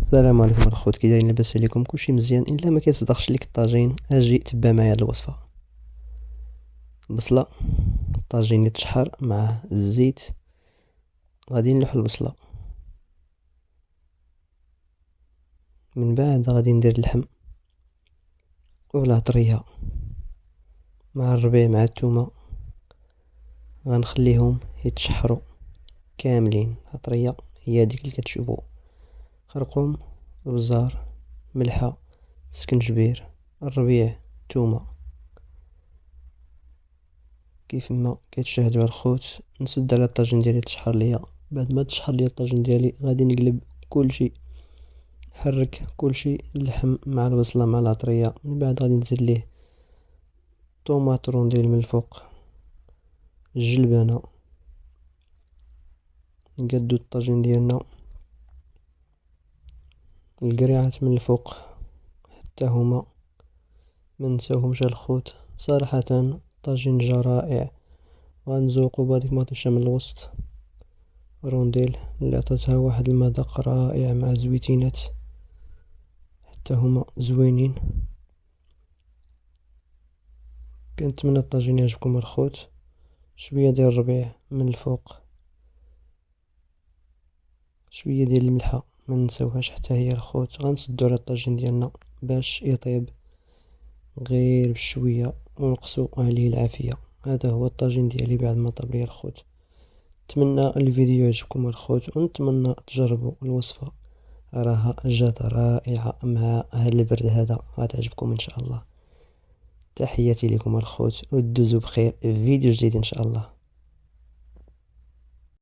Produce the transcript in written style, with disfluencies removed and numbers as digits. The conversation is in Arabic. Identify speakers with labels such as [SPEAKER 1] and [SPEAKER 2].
[SPEAKER 1] السلام عليكم الخوت، كي دايرين؟ لاباس عليكم؟ كلشي مزيان؟ الا ما كيصدقش ليك الطاجين اجي تبع معايا هاد الوصفه. بصله، الطاجين يتشحر مع الزيت. غادي نلوح البصله، من بعد غادي ندير اللحم والعطريه مع الربيع مع الثومه. غنخليهم يتشحروا كاملين. العطريه هي هذيك اللي كتشوفوا، خرقوم، البزار، ملحه، سكنجبير، الربيع، الثومه. كيف ما كتشاهدوا الخوت، نسد على الطاجين ديالي تشحر ليا. بعد ما تشحر ليا الطاجين ديالي غادي نقلب كلشي، نحرك كلشي، اللحم مع البصله مع العطريه. من بعد غادي نزيد ليه طوماط رونديل من الفوق، الجلبانه. نقادو الطاجين ديالنا، القريعات من الفوق حتى هما ما نساوهمش الخوت. صراحه طاجين جا رائع. غنزوقو بهاديك مطيشه من الوسط رونديل اللي عطاتها واحد المذاق رائع مع زويتينات حتى هما زوينين. كنتمنى الطاجين يعجبكم الخوت. شويه ديال الربيع من الفوق، شويه ديال الملحه ما نساوهاش حتى هي الخوت. غنسدو على الطاجين ديالنا باش يطيب غير بشويه ونقصو عليه العافيه. هذا هو الطاجين ديالي بعد ما طاب ليا الخوت. نتمنى الفيديو يعجبكم الخوت، ونتمنى تجربوا الوصفه، راها جات رائعه مع هاد البرد هذا. غتعجبكم ان شاء الله. تحياتي لكم الخوت، ودوزو بخير في فيديو جديد ان شاء الله.